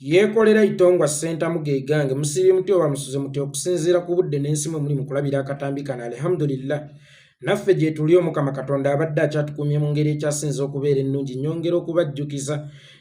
Yekolera itongwa senta mugegange musibye mutyo bamusuze mutyo okusinzira ku budde n'ensimu muli mu kulabira akatambi kana alhamdulillah naffe gye tuli Omukama Katonda abadde akyatukumye mu ngeri ekyasinze okubeera ennungi nnyongera okubajjukiza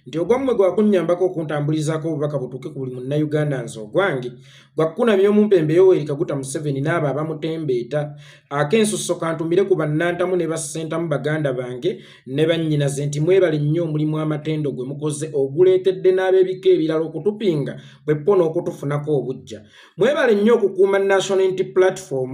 nti ogwammwe gwa kunnyambako okuntambulizaako obubaka butuuke ku buli munnayuganda nze ogwange gwakukunamya omumpembe Yoweri Kaguta Museveni n'abo abamutembeeta akensusso kantumire ku bannantamu ne bassentamu baganda bange ne bannyinaze nti mwebale nnyo omulimu amatendo gwe mukoze oguleetedde n'ab'ebika ebirala okutupinga bwe pona okutufunako obujja mwebale nnyo okukuuma National Unity Platform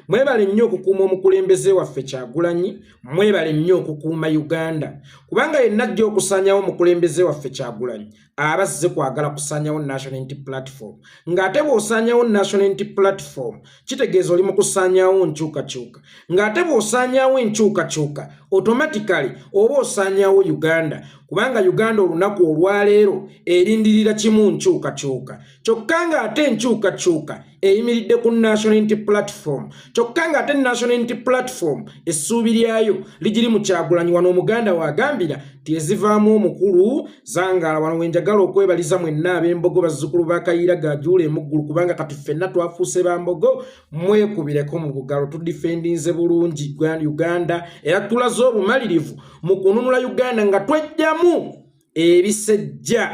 mwebale nnyo okukuuma omukulembeze waffe Kyagulanyi mwebale nnyo okukuuma Uganda kubanga yenna ajja okusaanyawo omukulembeze waffe Kyagulanyi abazze kwagala kusaanyawo National Unity Platform ng'ate bw'osaanyawo National Unity Platform kitegeeza oli mu kusaanyawo nkyukakyuka ng'ate bw'osaanyawo enkyukakyuka automatically oba osaanyawo Uganda kubanga Uganda olunaku olwaleero erindirira kimu nkyukakyuka kyokka ng'ate enkyukakyuka eyimiridde ku National Unity Platform kyokka ng'ate National Unity Platform essuubi lyayo ligiri mu Kyagulanyi wano Omuganda wagambira tiyezivaamu omukulu zangaala wano wenjagala okwebaliza mwenna ab'embogo bazzukulu ba Kayiira gajuula emuggulu kubanga kati ffenna twafuuse bambogo mwekubireko mu bugalo tudifendinze bulungi Uganda era tulaze obumalirivu mu kununula Uganda nga twejjamu ebisejja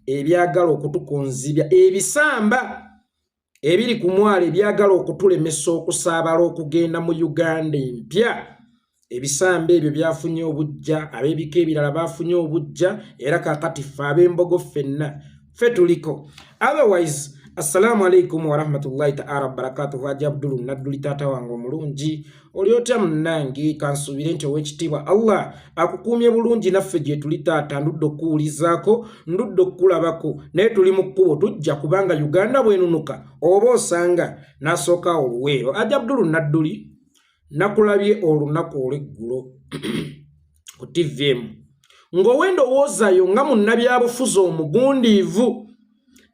ebyagala okutukonzibya ebisamba ebiri ku mwalo ebyagala okutulemesa okusaabala okugenda mu Uganda empya ebisamba ebyo byafunye obujja ab'ebika ebirala bafunye obujja era kakati ffe ab'embogo ffenna ffe tuliko otherwise assalamu alaikum wa rahmatullahi ta'ala barakatuhu Haji Abdul Nadduli taata wange omulungi oli otya munnange kansubire nti ow'ekitiibwa Allah akukuumye bulungi naffe gye tuli taata ndudde okuwulizaako ndudde okukulabako naye tuli mu kkubo tujja kubanga Uganda bwenunuka oba osanga n'asooka oluweero Haji Abdul Nadduli nakulabye olunaku olw'eggulo ku TVM ng'owendowoozayo nga munnabyabufuzi omugundiivu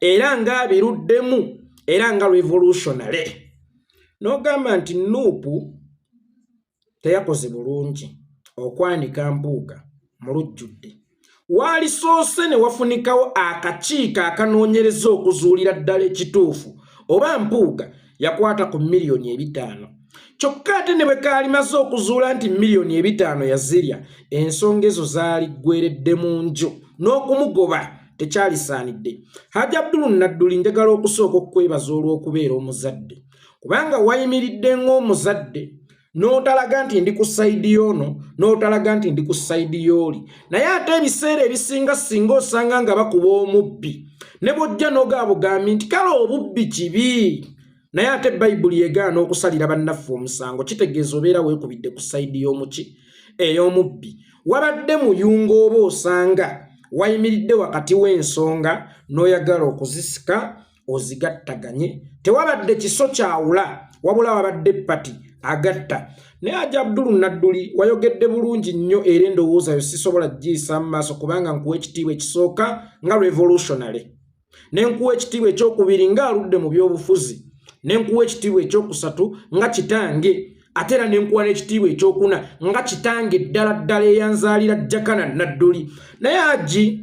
era ng'abiruddemu era nga revolutionary n'ogamba nti Nuupu teyakoze bulungi okwanika Mpuuga mu lujjudde waalisoose ne wafunikawo akakiiko akanoonyereza okuzuulira ddala ekituufu oba Mpuuga yakwata ku miliyoni 5 kyokka ate ne bwe kaalimaze okuzuula nti miliyoni 5 yazirya ensonga ezo zaali ggweredde mu nju n'okumugoba tekyalisaanidde Haji Abdul Nadduli njagala okusooka okukwebaza olw'okubeera omuzadde kubanga wayimiridde ng'omuzadde n'otalaga nti ndi ku sayidi y'ono n'otalaga nti ndi ku sayidi y'oli naye ate ebiseera ebisinga singa osanga nga bakuba omubbi ne bw'ojja n'ogaabugambi nti kale obubbi kibi naye ate Bayibuli egaana okusalira bannaffe omusango kitegeeza obeera weekubidde ku sayidi y'omuki ey'omubbi wabadde muyunga oba osanga wayimiridde wakati w'ensonga n'oyagala okuzisika ozigattaganye tewabadde kiso kyawula wabula wabadde pati agatta naye Haji Abdul Nadduli wayogedde bulungi nnyo era endowooza yo sisobola giyisa mu maaso kubanga nkuwa ekitiibwa ekisooka nga revolutionary ne nkuwa ekitiibwa ekyokubiri ng'aludde mu by'obufuzi ne nkuwa ekitiibwa ekyokusatu nga kitange ate era ne nkuwa n'ekitiibwa ekyokuna nga kitange ddala eyanzaalira Jakana Nadduli naye Haji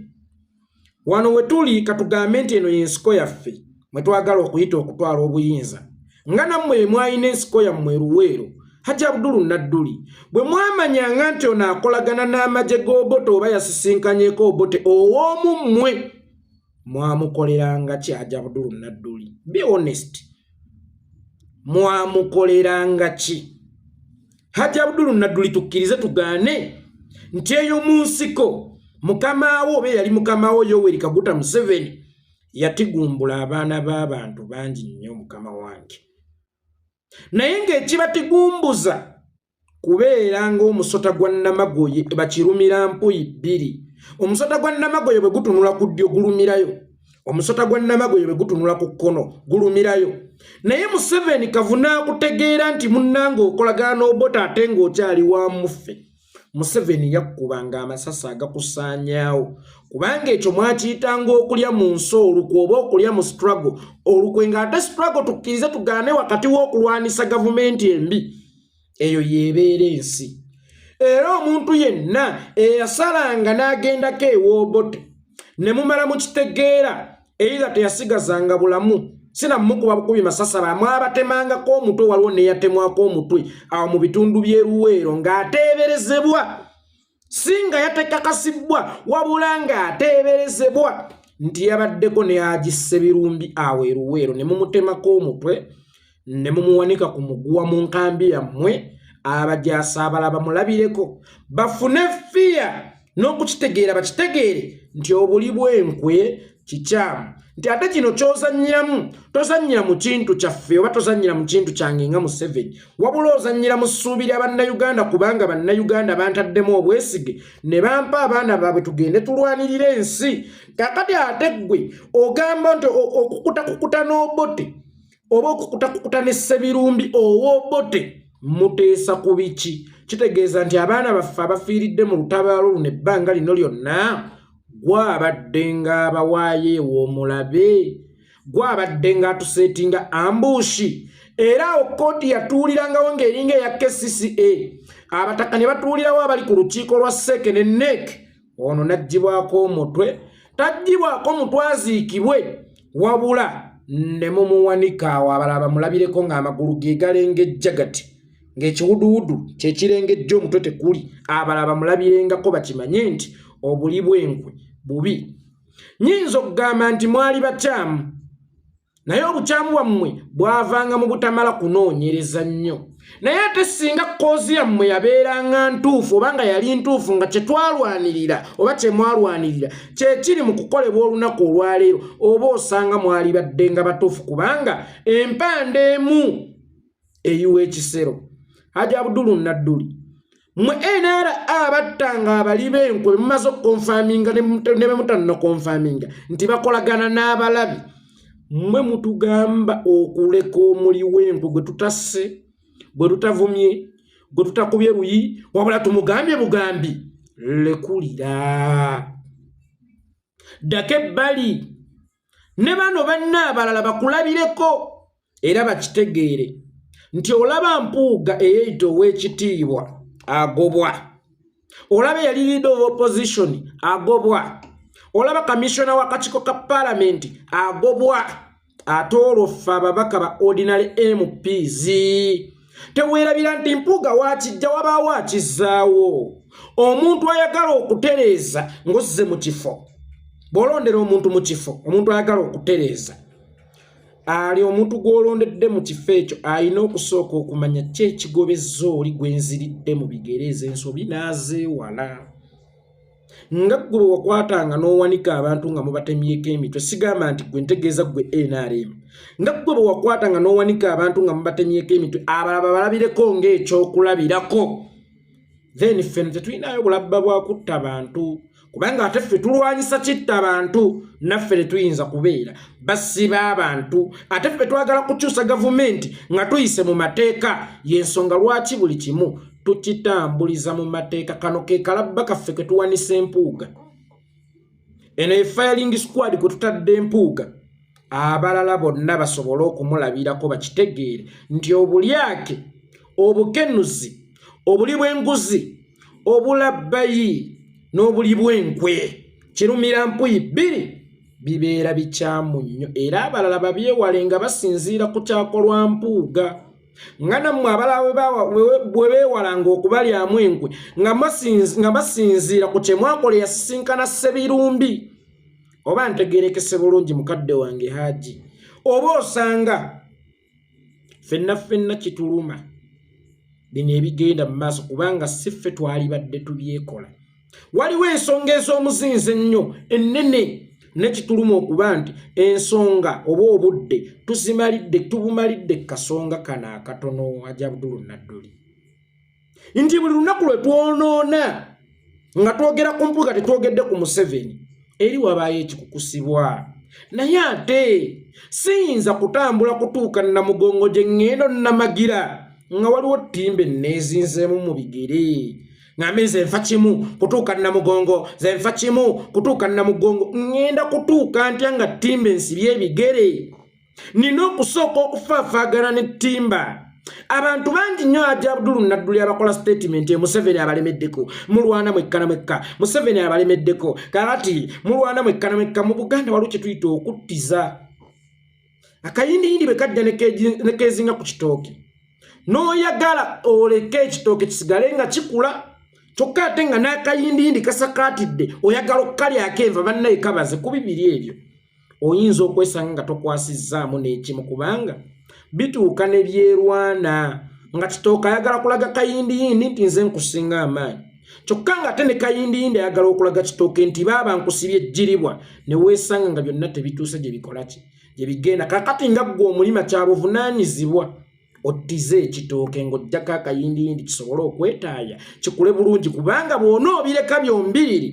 wano we tuli katugambe nti eno y'ensiko yaffe mwe twagala okuyita okutwala obuyinza nga nammwe mwayina ensiko yammwe Luweero Haji Abdul Nadduli bwe mwamanyanga nti ono akolagana n'amagye g'Obote oba yasisinkanyeeko Obote ow'omu mmwe mwamukoleranga ki Haji Abdul Nadduli be honest mwamukoleranga ki Haji Abdul Nadduli tukkirize tugaane nti eyo mu nsiko mukamaawo oba yali mukamaawo Yoweri Kaguta Museveni yatigumbula abaana b'abantu bangi nnyo mukama wange naye ng'ekibatigumbuza kubeera ng'omusota gwa Namagoye bakirumira mpuyi 2 omusota gwa Namagoye bwe gutunula ku ddyo gulumirayo omusota gwa Namagoye bwe gutunula ku kkono gulumirayo naye Museveni kavuna kutegeera nti munnange okolagana n'Obote ate ng'okyali wa muffe Museveni yakkubanga amasasi agakusaanyaawo kubanga ekyo mwakiyitanga okulya mu nso olukwe oba okulya mu struggle olukwe ng'ate struggle tukkirize tugaane wakati w'okulwanisa gavumenti embi eyo yeebeera ensi era omuntu yenna eyasalanga n'agendako ewa Obote ne mumala mukitegeera era teyasigazanga bulamu sina mukuba bukubi masasa bamwabatemangako omutwe waliwo neyatemwako omutwe awo mu bitundu by'Eruweero ng'ateeberezebwa singa yatekakasibwa wabula ng'ateeberezebwa nti yabaddeko ne Haji Ssebirumbi awo Eruweero ne mumutemako omutwe ne mumuwanika ku muguwa mu nkambi yammwe abajaasa abalala bamulabireko bafune fiya n'okukitegeera bakitegeere nti obuli bw'enkwe kikyamu nti ate kino ky'ozannyiramu tozannyira mu kintu kyaffe oba tozannyira mu kintu kyange nga Museveni wabula ozannyira mu ssuubi lya bannayuganda kubanga bannayuganda bantaddemu obwesige ne bampa abaana baabwe tugende tulwanirira ensi kakati ate ggwe ogamba nti okukutakukuta n'obote oba okukutakukuta ne Ssebirumbi ow'obote muteesa ku biki kitegeeza nti abaana baffe abafiiridde mu lutabaalo luno ebbanga lino lyonna gwabadde ng'abawaayo ew'omulabe gwabadde ng'atuseetinga ambushi era okkooti yatuulirangawo ng'eringa eya KCCA abataka ne batuulirawo abali ku lukiiko lwa Seke ne NEC ono n'aggyibwako omutwe taggibwako mutwe aziikibwe wabula ne mumuwanika awo abalala bamulabireko ng'amagulu ge galengejja gati ng'ekiwuduwudu kye kirengejja omutwe tekuli abalala bamulabirengako bakimanye nti obuli bw'enkwe bubi nyinza okugamba nti mwali bakyamu naye obukyamu bwammwe bwavanga mu butamala kunoonyereza nnyo naye ate singa kkoozi yammwe yabeeranga ntuufu oba nga yali ntuufu nga kye twalwanirira oba kye mwalwanirira kye kiri mu kukolebwa olunaku olwaleero oba osanga mwali badde nga batuufu kubanga empande emu eyiwa ekisero Haji Abdul Nadduli mwe NRA abattanga abali b'enkwe mumaze okukonfaminga ne mutannakonfaminga nti bakolagana n'abalabi mwe mutugamba okuleka omuli w'enkwe gwe tutasse gwe tutavumye gwe tutakubye luyi wabula tumugambye bugambi lekulira ddako ebbali ne bano banna abalala bakulabireko era bakitegeere nti olaba Mpuuga eyeyita ow'ekitiibwa agobwa olaba yali leader of opposition agobwa olaba commissioner wa kakiiko ka parliament agobwa ate olwofe ababaka ba ordinary MPs teweerabira nti Mpuuga wakijja wabaawo akizzaawo omuntu ayagala okutereeza ng'ozze mu kifo bw'olondera omuntu mu kifo omuntu ayagala okutereeza ali omuntu gw'olondedde mu kifo ekyo alina okusooka okumanya ki ekigobezza oli gwe nziridde mu bigereeza ensobi n'azeewala nga ggwe bwe wakwatanga n'owanika abantu nga mubatemyeko emitwe sigamba nti gwe ntegeeza gwe NRM nga ggwe bwe wakwatanga n'owanika abantu nga mubatemyeko emitwe abalaba balabireko ng'ekyokulabirako then ffe tetulinayo bulabba bwa kutta bantu kubanga ate ffe tulwanyisa kitta abantu naffe tetuyinza kubeera basiba abantu ate ffe twagala kukyusa gavumenti nga tuyise mu mateeka y'ensonga lwaki buli kimu tukitambuliza mu mateeka kano ke kalabba kaffe ke tuwanisa Mpuuga eno efiring squad kwe tutadde Mpuuga abalala bonna basobole okumulabirako bakitegeere nti obulyake obukenuzi obuli bw'enguzi obulabbayi n'obuli bw'enkwe kirumira mpuyi bbiri bibeera bikyamu nnyo era abalala babyewale nga basinziira ku kyakolwa Mpuuga nga nammwe abalala bwe beewalanga okubalyamu enkwe nga basinziira ku kye mwakola yasisinkana Ssebirumbi oba ntegeerekese bulungi mukadde wange Haji oba osanga ffenna kituluma bino ebigenda mu maaso kubanga si ffe twali badde tubyekola waliwo ensonga ez'omuzinze ennyo ennene nekituluma okuba nti ensonga oba obudde tubumalidde kasonga kana akatono Haji Abdul Nadduli nti buli lunaku lwe twonoona nga twogera ku Mpuuga tetwogedde ku Museveni eri wabaayo ekikukusibwa naye ate siyinza kutambula kutuuka Namugongo gye ŋŋendo Namagira nga waliwo ttimba enneezinzeemu mu bigere ngambe nze nfa kimu kutuuka Namugongo nze nfa kimu kutuuka Namugongo ŋŋenda kutuuka ntya nga ttimba ensibye ebigere nina okusooka okufaafaagana ne ttimba abantu bangi nnyo Hajji Abdul Nadduli abakola statement Museveni abalemeddeko mulwana mwekkana mwekka Museveni abalemeddeko kakati mulwana mwekkana mwekka mu Buganda waliwo kye tuyita okuttiza akayindiyindi bwe kajja ne keezinga ku kitooke n'oyagala oleke ekitooke kisigale nga kikula kyokka ate nga n'akayindiyindi kasakaatidde oyagala okukalyako enva bannaye kabaze ku bibiri ebyo oyinza okwesanga nga tokwasizzaamu n'ekimu kubanga bituuka ne byerwana nga kitooka ayagala kulaga kayindiyindi nti nze nkusinga amaanyi kyokka nga ate ne kayindiyindi ayagala okulaga kitooke nti baaba nkusibye ejjiribwa ne weesanga nga byonna tebituuse gye bikola ki gye bigenda kakati nga ggwe omulima kyabuvunaanyizibwa ottize ekitooke ng'oggyako akayindiyindi kisobole okwetaaya kikule bulungi kubanga bw'onoobireka byombiriri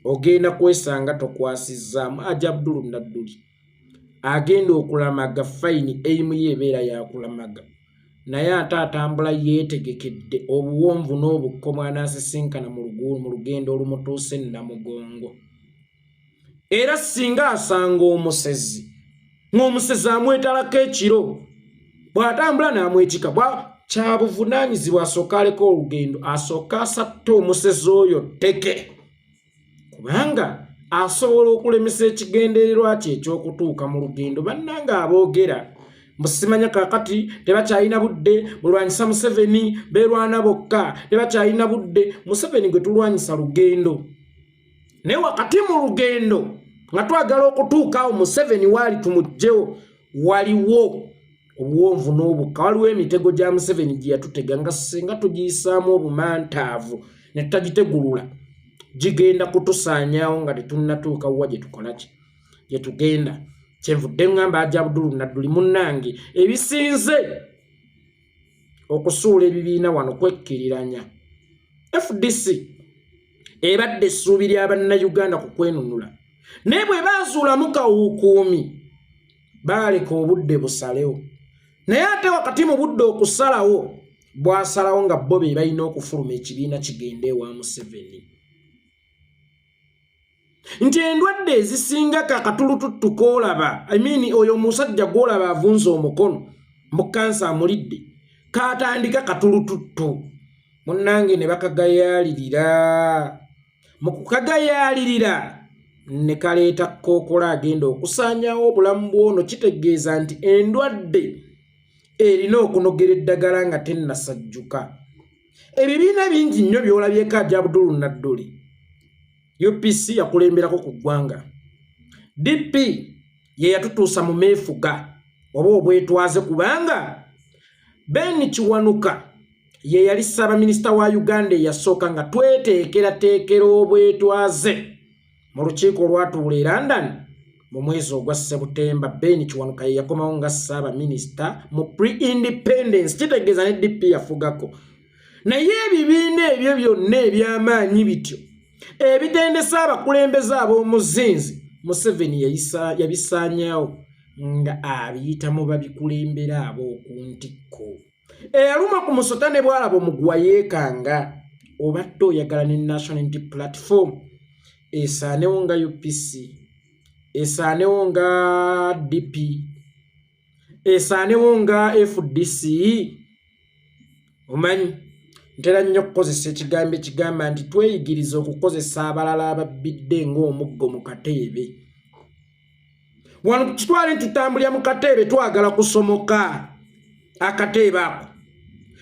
ogenda kwesanga tokwasizzaamu Hajji Abdul Nadduli agenda okulamaga fayini eimu yeebeera yakulamaga naye ate atambula yeetegekedde obuwonvu n'obukkomo anaasisinkana mu lugendo olumutuuse Namugongo era singa asanga omusezi ng'omusezi amwetalako ekiro bw'atambula n'amwekika kyabuvunaanyizibwa asooka aleko olugendo asooka asatte omusezi oyo tteke kubanga asobola okulemesa ekigendererwa kye ekyokutuuka mu lugendo bannanga aboogera musimanya kakati tebakyalina budde bulwanyisa Museveni beerwana bokka tebakyalina budde Museveni gwe tulwanyisa lugendo naye wakati mu lugendo nga twagala okutuukaawo Museveni waali tumugjewo waliwo obuwonvu n'obukka waliwo emitego gya Museveni gye yatutega nga singa tugiyisaamu obumantaavu ne tutagitegulula gigenda kutusaanyaawo nga tetunnatuuka wa gye tukola ki gye tugenda kyenvudde ngamba Hajji Abdul Nadduli munnange ebisinze okusuula ebibiina wano kwekkiriranya FDC ebadde essuubi ly'Abannayuganda ku kwenunula naye bwe baazuulamu kawuukuumi baaleka obudde busalewo naye ate wakati mu budde okusalawo bwasalawo nga bo be balina okufuluma ekibiina kigende ewa Museveni nti endwadde ezisinga kakatulututtu koolaba oyo omusajja gw'olaba avunza omukono mu kansa amulidde kaatandika katulututtu munnange ne bakagayaalirira mu kukagayaalirira ne kaleeta kkookolo agenda okusaanyaawo obulamu bw'ono kitegeeza nti endwadde erina okunogera eddagala nga tennasajjuka ebibiina bingi nnyo by'olabyeko Hajji Abdul Nadduli UPC yakulemberako ku ggwanga DP ye yatutuusa mu meefuga oba obwetwaze kubanga Ben Kiwanuka ye yali Ssaabaminisita wa Uganda eyasooka nga tweteekerateekera obwetwaze mu lukiiko olwatuula e London mu mwezi ogwa Septemba. Ben Kiwanuka ye yakomawo nga Ssaabaminisita mu pre-independence kitegeeza ne DP yafugako naye ebibiina ebyo byonna eby'amaanyi bityo ebitendesa abakulembeze ab'omuzinzi Museveni yabisaanyaawo nga abiyitamu babikulembera ab'okuntikko eyaluma ku musota ne bwalaba omugwa yeekanga obadde oyagala ne National Unity Platform esaanewo nga UPC esaanewo nga DP esaanewo nga FDC omanyi ntera nnyo okukozesa ekigambo ekigamba nti tweyigiriza okukozesa abalala ababbidde ng'omuggo mu kateebe wano kitwale ntutambulira mu kateebe twagala kusomoka akateebe ako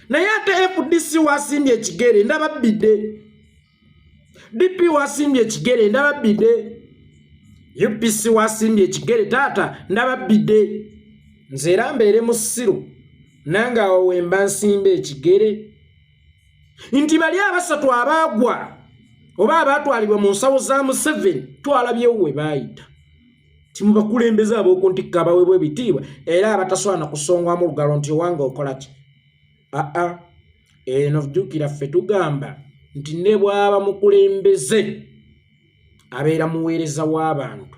naye ate FDC wasimbye ekigere ndababbidde DP wasimbye ekigere ndababbidde UPC wasimbye ekigere taata ndababbidde nze era mbeere mu ssiru nange awo wemba nsimba ekigere nti bali abasatu abaagwa oba abaatwalibwa mu nsawo za Museveni twalabyewo we baayita timubakulembeze ab'okuntikka abaweebwa ebitiibwa era abatasobola kusongwamu olugalo nti owange okola ki eno jjukira ffe tugamba nti ne bw'aba mukulembeze abeera muweereza w'abantu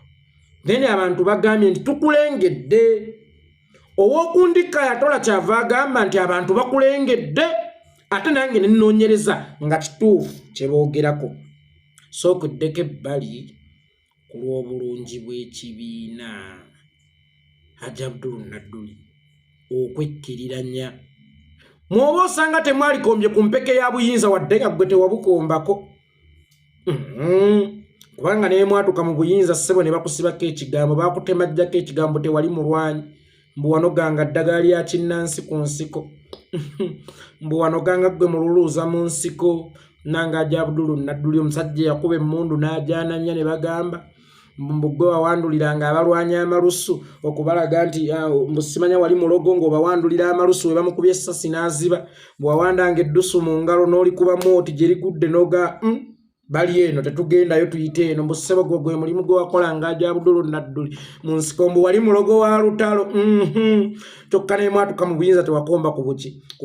then abantu bagambye nti tukulengedde ow'okundikka yatola kyava agamba nti abantu bakulengedde ate nange nenoonyereza nga kituufu kye boogerako sookuddeko ebbali ku lw'obulungi bw'ekibiina Hajji Abdul Nadduli okwekkiriranya mwoba osanga temwalikombye ku mpeke ya buyinza wadde nga gwe tewabukombako kubanga naye mwatuka mu buyinza ssebo ne bakusibako ekigambo bakutemajjako ekigambo tewali mulwanyi mbu wano ganga ddagala lya kinnansi ku nsiko mbu wano ganga gwe mululuuza mu nsiko nanga ajja Abdulu Nadduli omusajja yakuba emmundu n'ajanamya ne bagamba mbu gwe wawanduliranga abalwanyi amalusu okubalaga nti mbusimanya wali mulogo ng'obawandulira amalusu we bamukubye essasi n'aziba bwawandanga eddusu mu ngalo n'olikubamu oti gye ligudde n'oga bali eno tetugendayo tuyite eno mbusebo gwe mulimu gwe wakolanga ajja Abdulu Nadduli mu nsiko mbu wali mulogo wa lutalo kyokka ne mwatuka mu buyinza tewakomba ku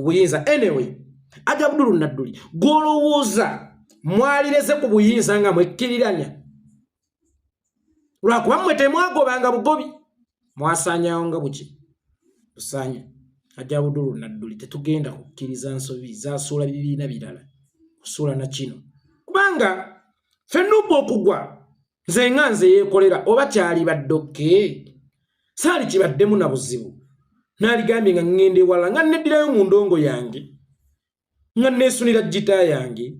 buyinza anyway ajja Abdulu Nadduli gw'olowooza mwalireze ku buyinza nga mwekkiriranya lwakuba mmwe temwagobanga bugobi mwasaanyawo nga buki tusaanya ajja Abdulu Nadduli tetugenda kukkiriza nsobi zasuula bibiina birala kusuula na kino kubanga fennuba okugwa nze nga nze Yekolera oba kyali baddokke saali kibaddemu na buzibu naaligambye nga ngende wala nga neddirayo mu ndongo yange nga neesunira gita yange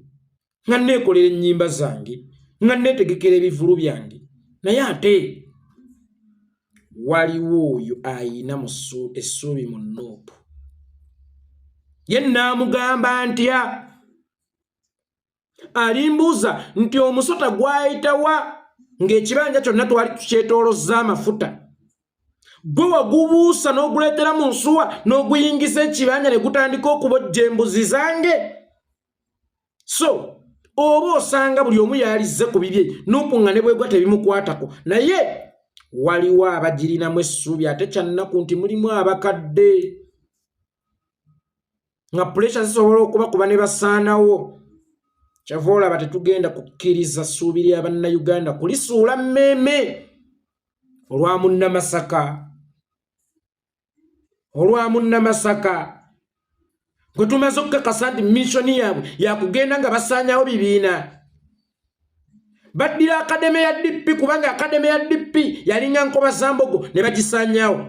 nga neekolera ennyimba zange nga neetegekera ebivulu byange naye ate waliwo oyo ayina essuubi mu Nuupu ye naamugamba ntya alimbuuza nti omusota gwayitawa ng'ekibanja kyonna twali tukyetoolozza amafuta gwe wagubuusa n'oguleetera mu nsuwa n'oguyingiza ekibanja ne gutandika okubojja embuzi zange so oba osanga buli omu yalizze ku bibye Nuupu nga ne bwegwa tebimukwatako naye waliwo abagirinamu essuubi ate kyannaku nti mulimu abakadde nga puresha zisobola okubakuba ne basaanawo kyava olaba tetugenda kukkiriza ssuubi lya bannayuganda kulisuula mmeeme olwa munnamasaka gwe tumaze okukakasa nti missoni yaabwe yakugenda nga basaanyawo bibiina baddira akademe ya DP kubanga akademe ya DP yalinga nkoba zambogo ne bagisaanyawo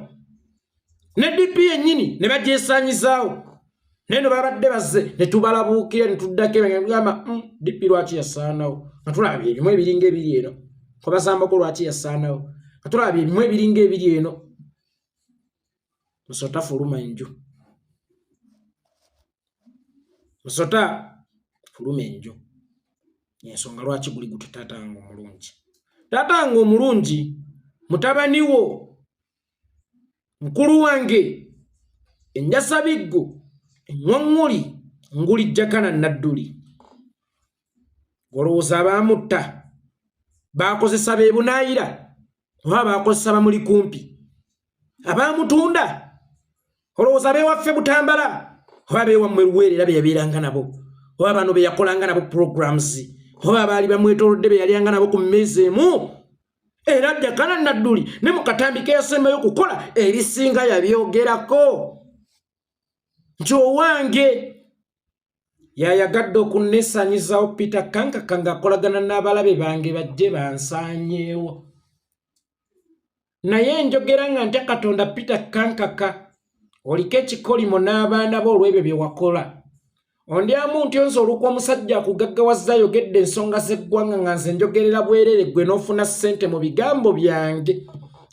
ne DP yennyini ne bagyesaanyizaawo neno babadde bazze ne tubalabuukira ne tuddako ebagamba DP lwaki yasaanawo nga tulabye ebimu ebiringa ebiri eno nkoba zambogo lwaki yasaanawo nga tulabye ebimu ebiringa ebiri eno musota fuluma enju musota fuluma enju ensonga lwaki guli guti tatango omulungi tatango omulungi mutabaniwo mukulu wange enjasabiggo enŋoŋŋuli nguli Jakana Nadduli olowooza Bamutta bakozesa beebunaayira oba bakozesa bamuli kumpi abamutunda olowooza beewaffe Butambala oba beewammwe Luweerera be yabeeranga nabo oba bano be yakolanga nabo programs oba baali bamwetoolodde be yalyanga nabo ku mmeeza emu era Jakana Nadduli ne mu katambi ke yasembayo okukola erisinga yabyogerako nti owange yayagadde okunneesaanyizawo Peter Kankaka ng'akolagana n'abalabe bange bajje bansaanyeewo naye njogera nga ntya Katonda Peter Kankaka oliko ekikolimo n'abaana bo olw'ebyo bye wakola ondyamu nti onze olukwa omusajja akugaggawazza ayogedde ensonga z'eggwanga nga nze njogerera bwerere gwe n'ofuna ssente mu bigambo byange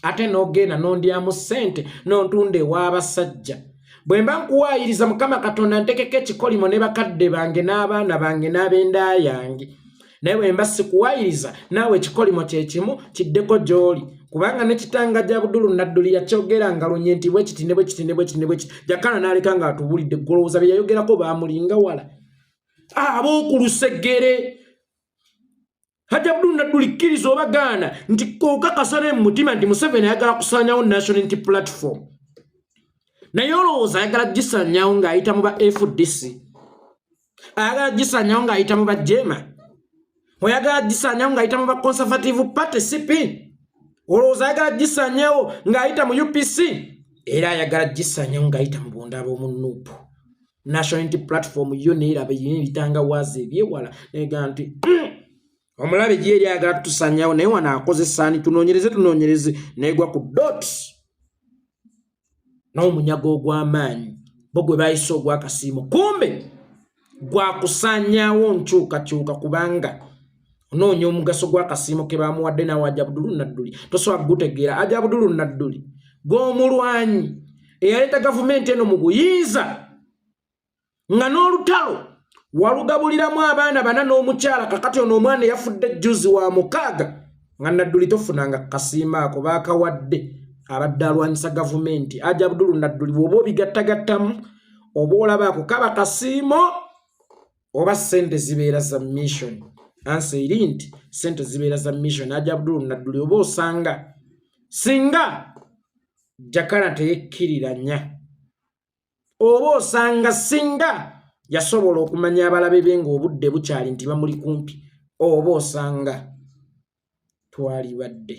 ate n'ogenda n'ondyamu ssente n'ontunda ew'abasajja bwe mba nkuwaayiriza Mukama Katonda ntekeko ekikolimo ne bakadde bange n'abaana bange n'ab'enda yange naye bwe mba sikuwaayiriza naawe ekikolimo kye kimu kiddeko gy'oli kubanga ne kitanga gya Abdulu Nadduli yakyogera nga lunye nti bwe kiti ne bwe kiti ne bwe kiti ne bwe kiti Jakana n'aleka ng'atubulidde golowooza bye yayogerako baamulinga wala ab'oku lusegere Hajja Abdulu Nadduli kkiriza obagaana nti kokakasa mu mutima nti Museveni ayagala kusaanyawo National Unity Platform naye olowooza ayagala gisaanyawo ng'ayita mu ba FDC ayagala gisaanyawo ng'ayita mu ba Jema oyagala gisaanyawo ng'ayita mu ba Conservative Party CP olowooza ayagala gisaanyawo ng'ayita mu UPC era ayagala gisaanyawo ng'ayita mu bonda ab'omu Nuupu National Unity Platform yo neeraba yina ebitangawaaza ebyewala neega nti omulabe gyeri ayagala tutusaanyawo naye wano akoze saani tunoonyereze neegwa ku dot n'omunyago ogw'amaanyi bo gwe bayise ogw'akasiimo kumbe gwakusaanyaawo nkyukakyuka kubanga onoonya omugaso gw'akasiimo ke baamuwadde nawe Ajabudulu Nadduli tosobola gutegeera. Ajabudulu Nadduli gw'omulwanyi eyaleeta gavumenti eno mu buyinza nga n'olutalo walugabuliramu abaana bana n'omukyala kakati ono omwana yafudde juzi wa mukaaga nga Nadduli tofunanga kasiimo ako baakawadde abadde alwanyisa gavumenti. Ajabudulu Nadduli bw'oba obigattagattamu oba olabaako kaba kasiimo oba ssente zibeera za mission. Ansa eri nti ssente zibeera za mission. Ajabudulu Nadduli oba osanga singa Jakana teyekkiriranya oba osanga singa yasobola okumanya abalabe be ng'obudde bukyali nti bamuli kumpi oba osanga twalibadde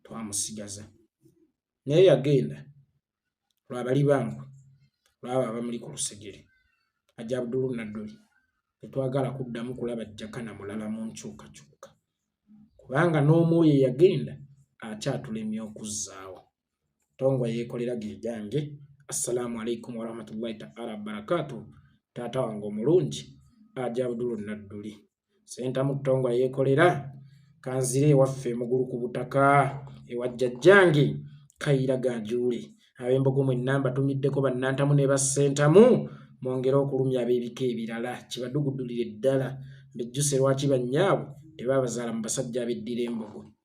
twamusigaza naye yagenda lwabali bangu lwaba abamuli ku lusegere. Ajabudulu Nadduli tetwagala kuddamu kulaba Jakana mulala mu nkyukakyuka kubanga n'omwoyo yagenda akyatulemye okuzzaawo. Tongwa Yekolera ge jange. Assalamu alaikum warahmatullahi ta'ala barakatuh. Taata wange omulungi Ajabudulu Nadduli senta mu Tongwa Yekolera kanzire waffe mugulu ku butaka ewa jjajjange Kayira Ganjule. Abembogo mwe namba tumiddeko bannantamu ne bassentamu mwongere okulumya ab'ebika ebirala kibadugudulire ddala bejjuse lwaki bannyaabo tebaabazaala mu basajja abeddira embogo.